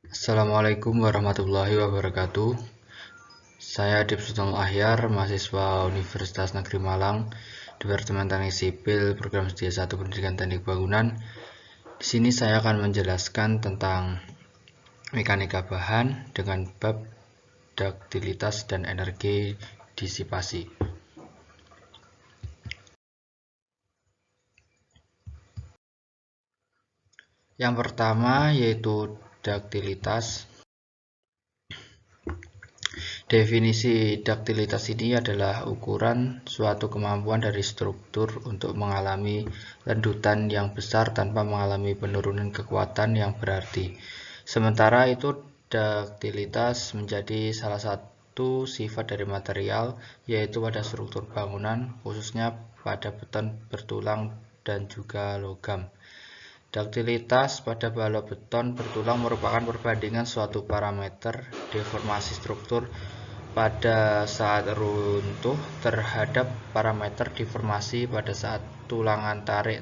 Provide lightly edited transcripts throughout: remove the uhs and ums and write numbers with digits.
Assalamualaikum warahmatullahi wabarakatuh. Saya Adib Sultan Ahyar, mahasiswa Universitas Negeri Malang, Departemen Teknik Sipil, Program Studi 1 Pendidikan Teknik Bangunan. Di sini saya akan menjelaskan tentang mekanika bahan dengan bab duktilitas dan energi disipasi. Yang pertama yaitu duktilitas. Definisi duktilitas ini adalah ukuran suatu kemampuan dari struktur untuk mengalami lendutan yang besar tanpa mengalami penurunan kekuatan yang berarti. Sementara itu, duktilitas menjadi salah satu sifat dari material, yaitu pada struktur bangunan, khususnya pada beton bertulang dan juga logam. Duktilitas pada balok beton bertulang merupakan perbandingan suatu parameter deformasi struktur pada saat runtuh terhadap parameter deformasi pada saat tulangan tarik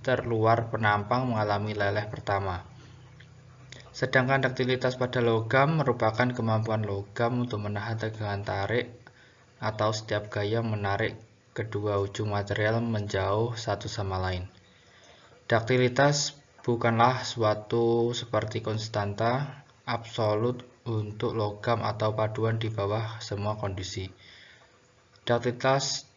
terluar penampang mengalami leleh pertama. Sedangkan duktilitas pada logam merupakan kemampuan logam untuk menahan tegangan tarik atau setiap gaya menarik kedua ujung material menjauh satu sama lain. Duktilitas bukanlah suatu seperti konstanta absolut untuk logam atau paduan di bawah semua kondisi. Duktilitas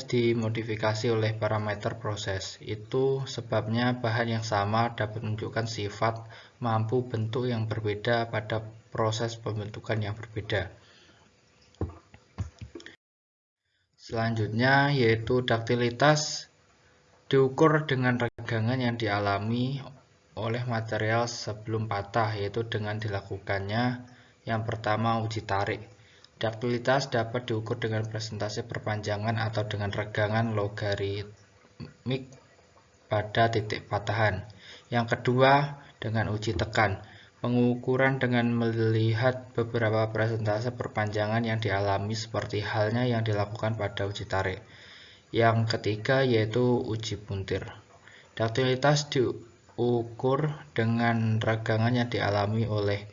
dimodifikasi oleh parameter proses. Itu sebabnya bahan yang sama dapat menunjukkan sifat mampu bentuk yang berbeda pada proses pembentukan yang berbeda. Selanjutnya yaitu duktilitas diukur dengan regangan yang dialami oleh material sebelum patah, yaitu dengan dilakukannya yang pertama uji tarik. Duktilitas dapat diukur dengan presentasi perpanjangan atau dengan regangan logaritmik pada titik patahan. Yang kedua dengan uji tekan. Pengukuran dengan melihat beberapa presentase perpanjangan yang dialami seperti halnya yang dilakukan pada uji tarik. Yang ketiga yaitu uji puntir. Duktilitas diukur dengan regangan yang dialami oleh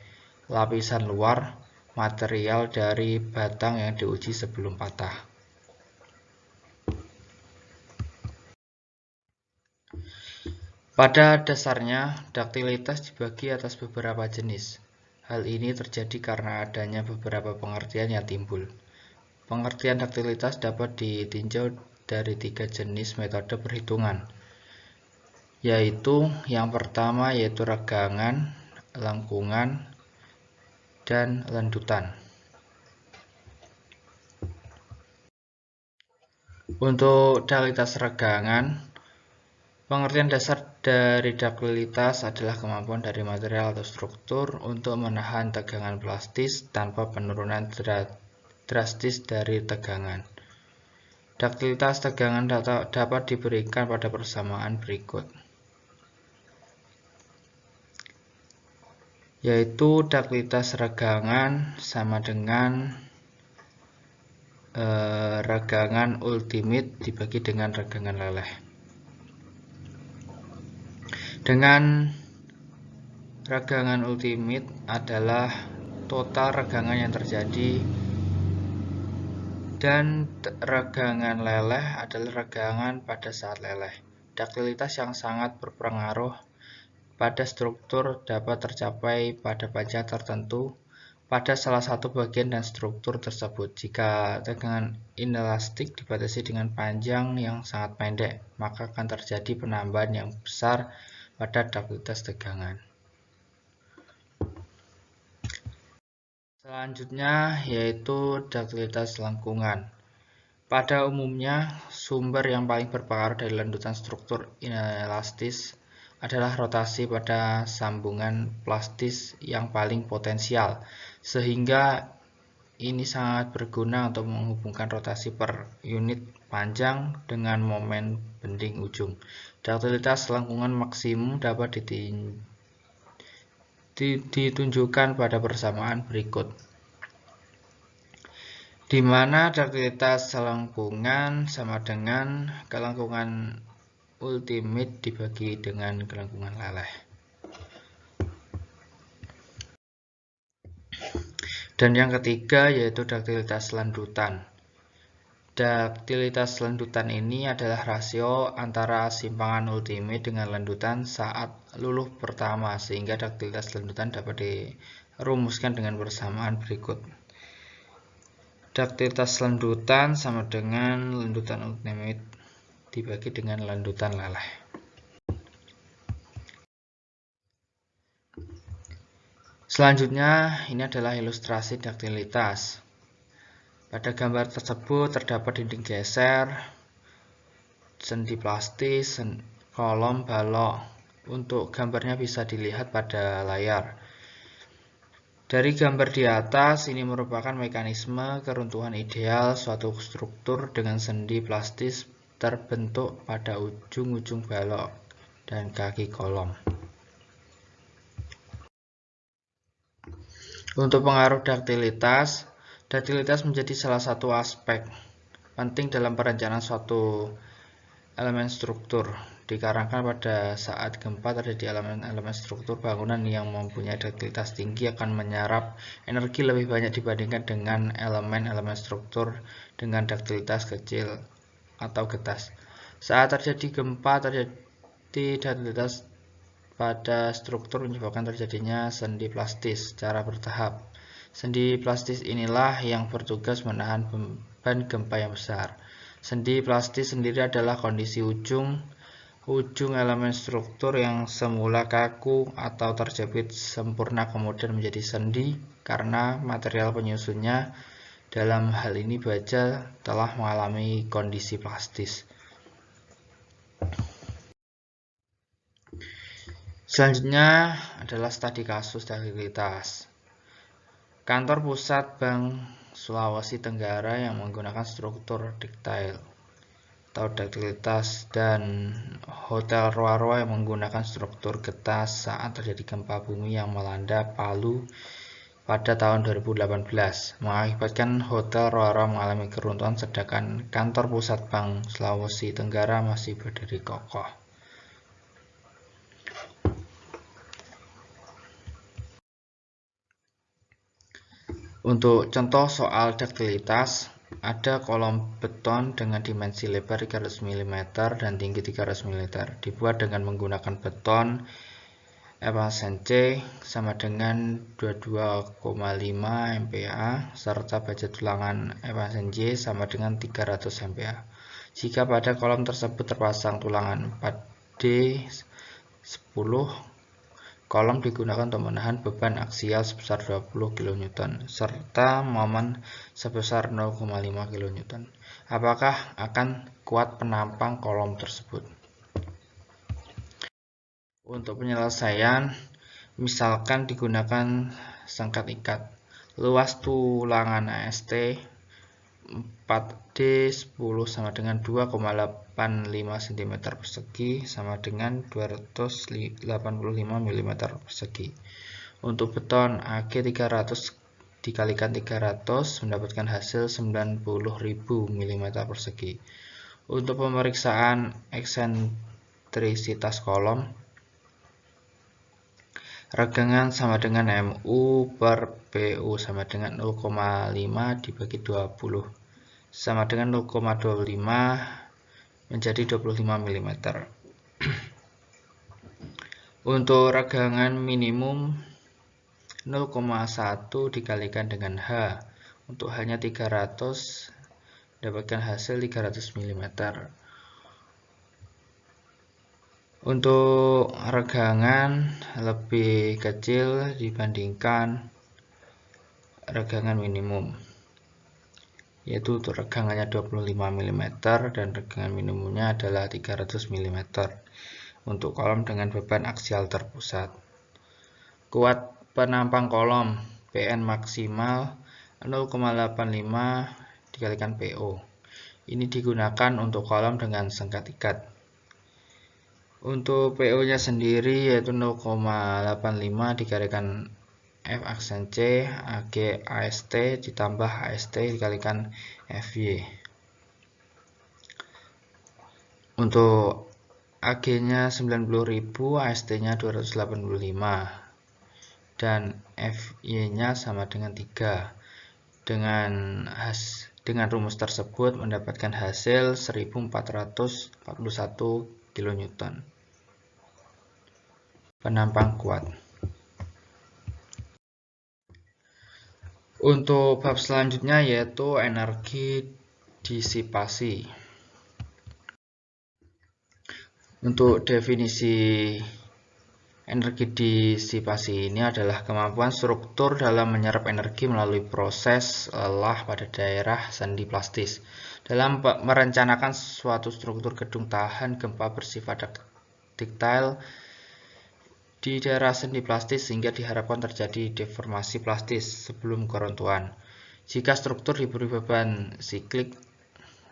lapisan luar material dari batang yang diuji sebelum patah. Pada dasarnya, duktilitas dibagi atas beberapa jenis. Hal ini terjadi karena adanya beberapa pengertian yang timbul. Pengertian duktilitas dapat ditinjau dari 3 jenis metode perhitungan, yaitu yang pertama yaitu regangan, lengkungan, dan lendutan. Untuk duktilitas regangan, pengertian dasar dari duktilitas adalah kemampuan dari material atau struktur untuk menahan tegangan plastis tanpa penurunan drastis dari tegangan. Duktilitas tegangan dapat diberikan pada persamaan berikut, yaitu duktilitas regangan sama dengan regangan ultimate dibagi dengan regangan leleh. Dengan regangan ultimate adalah total regangan yang terjadi dan regangan leleh adalah regangan pada saat leleh. Duktilitas yang sangat berpengaruh pada struktur dapat tercapai pada panjang tertentu pada salah satu bagian dan struktur tersebut. Jika tegangan inelastik dibatasi dengan panjang yang sangat pendek, maka akan terjadi penambahan yang besar pada duktilitas tegangan. Selanjutnya yaitu duktilitas lengkungan. Pada umumnya, sumber yang paling berpengaruh dari lendutan struktur inelastis adalah rotasi pada sambungan plastis yang paling potensial, sehingga ini sangat berguna untuk menghubungkan rotasi per unit panjang dengan momen bending ujung. Duktilitas lengkungan maksimum dapat ditunjukkan pada persamaan berikut, di mana duktilitas lengkungan sama dengan kelengkungan ultimate dibagi dengan kelengkungan leleh. Dan yang ketiga yaitu daktilitas landutan. Daktilitas landutan ini adalah rasio antara simpangan ultimate dengan landutan saat luluh pertama, sehingga daktilitas landutan dapat dirumuskan dengan persamaan berikut. Daktilitas landutan sama dengan landutan ultimate dibagi dengan landutan leleh. Selanjutnya, ini adalah ilustrasi daktilitas. Pada gambar tersebut terdapat dinding geser, sendi plastis, kolom, balok. Untuk gambarnya bisa dilihat pada layar. Dari gambar di atas, ini merupakan mekanisme keruntuhan ideal suatu struktur dengan sendi plastis terbentuk pada ujung-ujung balok dan kaki kolom. Untuk pengaruh daktilitas, daktilitas menjadi salah satu aspek penting dalam perencanaan suatu elemen struktur. Dikarenakan pada saat gempa terjadi elemen-elemen struktur bangunan yang mempunyai daktilitas tinggi akan menyerap energi lebih banyak dibandingkan dengan elemen-elemen struktur dengan daktilitas kecil atau getas. Saat terjadi gempa, terjadi daktilitas pada struktur menyebabkan terjadinya sendi plastis secara bertahap. Sendi plastis inilah yang bertugas menahan beban gempa yang besar. Sendi plastis sendiri adalah kondisi ujung elemen struktur yang semula kaku atau terjepit sempurna kemudian menjadi sendi karena material penyusunnya, dalam hal ini baja, telah mengalami kondisi plastis. Selanjutnya adalah studi kasus daktilitas. Kantor pusat Bank Sulawesi Tenggara yang menggunakan struktur diktail atau daktilitas, dan Hotel Roa-Roa yang menggunakan struktur getas saat terjadi gempa bumi yang melanda Palu pada tahun 2018, mengakibatkan Hotel Roa-Roa mengalami keruntuhan, sedangkan kantor pusat Bank Sulawesi Tenggara masih berdiri kokoh. Untuk contoh soal daktilitas, ada kolom beton dengan dimensi lebar 300 mm dan tinggi 300 mm, dibuat dengan menggunakan beton Epson C sama dengan 22,5 MPa serta baja tulangan Epson J sama dengan 300 MPa. Jika pada kolom tersebut terpasang tulangan 4D 10, kolom digunakan untuk menahan beban aksial sebesar 20 kN serta momen sebesar 0,5 kN. Apakah akan kuat penampang kolom tersebut? Untuk penyelesaian, misalkan digunakan sengkat ikat. Luas tulangan AST 4D 10 sama dengan 2,85 cm persegi sama dengan 285 mm persegi. Untuk beton AG 300 dikalikan 300 mendapatkan hasil 90.000 mm persegi. Untuk pemeriksaan eksentrisitas kolom, regangan sama dengan MU per PU sama dengan 0,5 dibagi 20 sama dengan 0,25 menjadi 25 mm. Untuk regangan minimum 0,1 dikalikan dengan H. Untuk hanya 300 dapatkan hasil 300 mm. Untuk regangan lebih kecil dibandingkan regangan minimum, yaitu untuk regangannya 25 mm dan regangan minimumnya adalah 300 mm untuk kolom dengan beban aksial terpusat. Kuat penampang kolom PN maksimal 0,85 dikalikan PO. Ini digunakan untuk kolom dengan sengkat ikat. Untuk PO-nya sendiri yaitu 0,85 dikalikan F aksen C AG AST ditambah AST dikalikan FY. Untuk AG-nya 90.000, AST-nya 285. dan Fy-nya sama dengan 3. Dengan rumus tersebut mendapatkan hasil 1441 kN. Penampang kuat. Untuk bab selanjutnya yaitu energi disipasi. Untuk definisi energi disipasi ini adalah kemampuan struktur dalam menyerap energi melalui proses lelah pada daerah sendi plastis. Dalam merencanakan suatu struktur gedung tahan gempa bersifat ductile di daerah sendi plastis sehingga diharapkan terjadi deformasi plastis sebelum keruntuhan. Jika struktur diberi beban siklik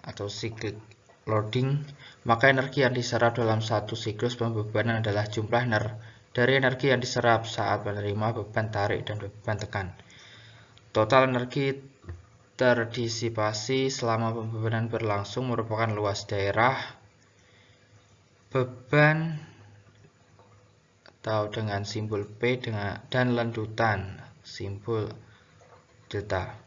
atau cyclic loading, maka energi yang diserap dalam satu siklus pembebanan adalah jumlah dari energi yang diserap saat menerima beban tarik dan beban tekan. Total energi terdisipasi selama pembebanan berlangsung merupakan luas daerah beban atau dengan simbol P dan lendutan simbol delta.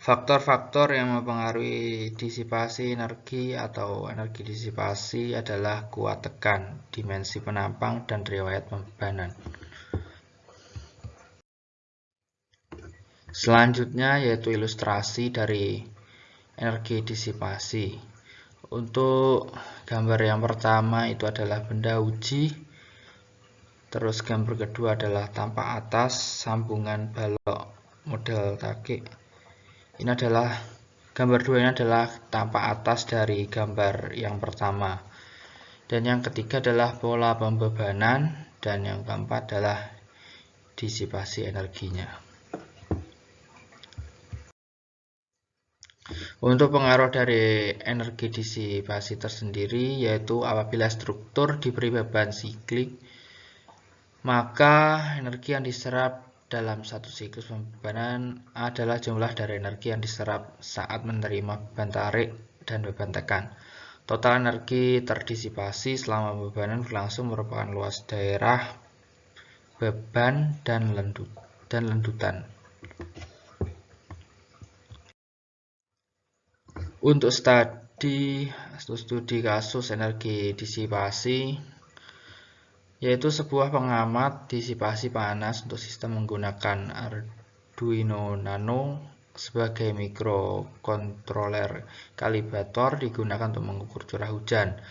Faktor-faktor yang mempengaruhi disipasi energi atau energi disipasi adalah kuat tekan, dimensi penampang, dan riwayat pembebanan. Selanjutnya yaitu ilustrasi dari energi disipasi. Untuk gambar yang pertama itu adalah benda uji. Terus gambar kedua adalah tampak atas sambungan balok model takik. Ini adalah gambar dua ini adalah tampak atas dari gambar yang pertama. Dan yang ketiga adalah pola pembebanan dan yang keempat adalah disipasi energinya. Untuk pengaruh dari energi disipasi tersendiri yaitu apabila struktur diberi beban siklik, maka energi yang diserap dalam satu siklus pembebanan adalah jumlah dari energi yang diserap saat menerima beban tarik dan beban tekan. Total energi terdisipasi selama pembebanan berlangsung merupakan luas daerah beban dan lendutan. Untuk studi kasus energi disipasi, yaitu sebuah pengamat disipasi panas untuk sistem menggunakan Arduino Nano sebagai mikrokontroler kalibrator digunakan untuk mengukur curah hujan.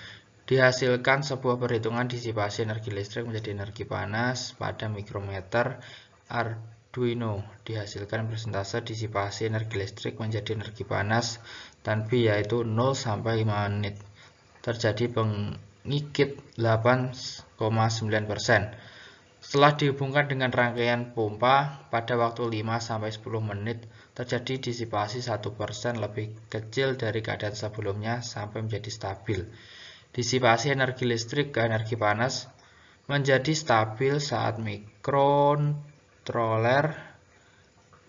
Dihasilkan sebuah perhitungan disipasi energi listrik menjadi energi panas pada mikrometer. Arduino dihasilkan persentase disipasi energi listrik menjadi energi panas dan B yaitu 0 sampai 5 menit. Terjadi pengikit 8,9%. Setelah dihubungkan dengan rangkaian pompa pada waktu 5 sampai 10 menit, terjadi disipasi 1% lebih kecil dari keadaan sebelumnya sampai menjadi stabil. Disipasi energi listrik ke energi panas menjadi stabil saat mikrokontroler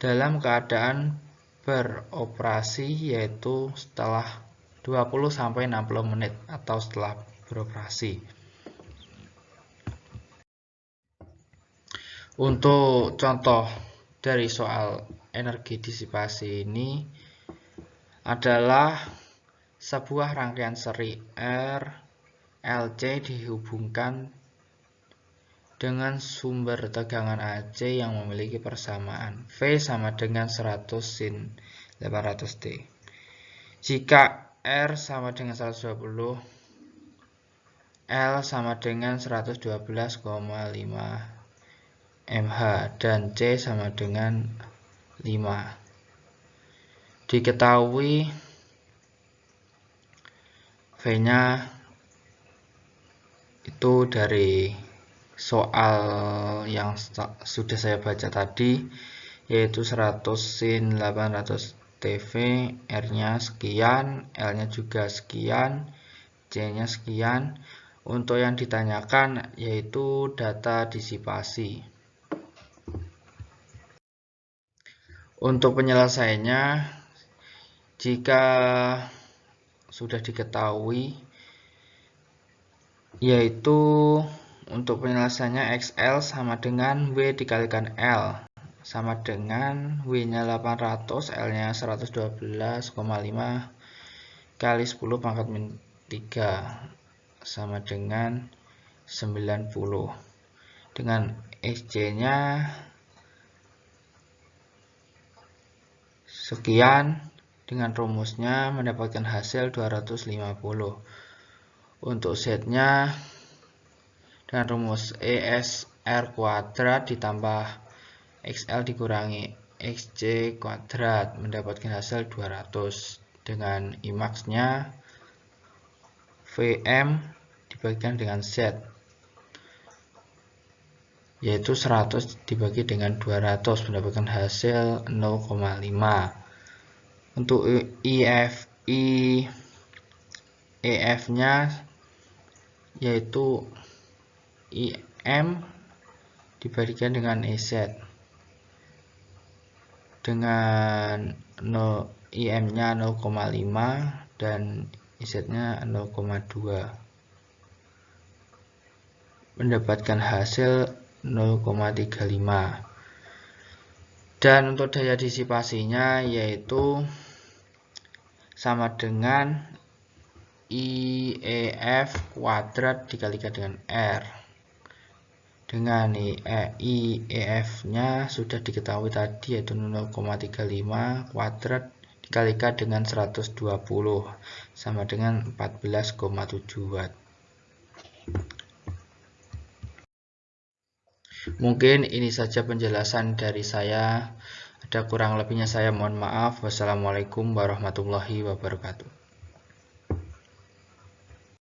dalam keadaan beroperasi, yaitu setelah 20-60 menit atau setelah beroperasi. Untuk contoh dari soal energi disipasi ini adalah sebuah rangkaian seri RLC dihubungkan dengan sumber tegangan AC yang memiliki persamaan V sama dengan 100 sin 800T. Jika R sama dengan 120, L sama dengan 112,5 mH dan C sama dengan 5. Diketahui V-nya itu dari soal yang sudah saya baca tadi, yaitu 100 sin 800 TV, R-nya sekian, L-nya juga sekian, C-nya sekian. Untuk yang ditanyakan yaitu data disipasi. Untuk penyelesaiannya, jika sudah diketahui, yaitu Untuk penyelesaiannya XL sama dengan W dikalikan L, sama dengan W nya 800, L nya 112,5 kali 10 pangkat min 3 sama dengan 90. Dengan XC nya sekian, dengan rumusnya mendapatkan hasil 250. Untuk Z nya dengan rumus ESR kuadrat ditambah XL dikurangi XC kuadrat mendapatkan hasil 200. Dengan IMAX nya VM dibagikan dengan Z, yaitu 100 dibagi dengan 200 mendapatkan hasil 0,5. Untuk EF nya yaitu IM dibandingkan dengan EZ, dengan IM nya 0,5 dan EZ nya 0,2 mendapatkan hasil 0,35. Dan untuk daya disipasinya yaitu sama dengan IEF kuadrat dikalikan dengan R. Dengan IEF nya sudah diketahui tadi, yaitu 0,35 kuadrat dikalikan dengan 120 sama dengan 14,7 Watt. Mungkin ini saja penjelasan dari saya. Ada kurang lebihnya saya mohon maaf. Wassalamualaikum warahmatullahi wabarakatuh.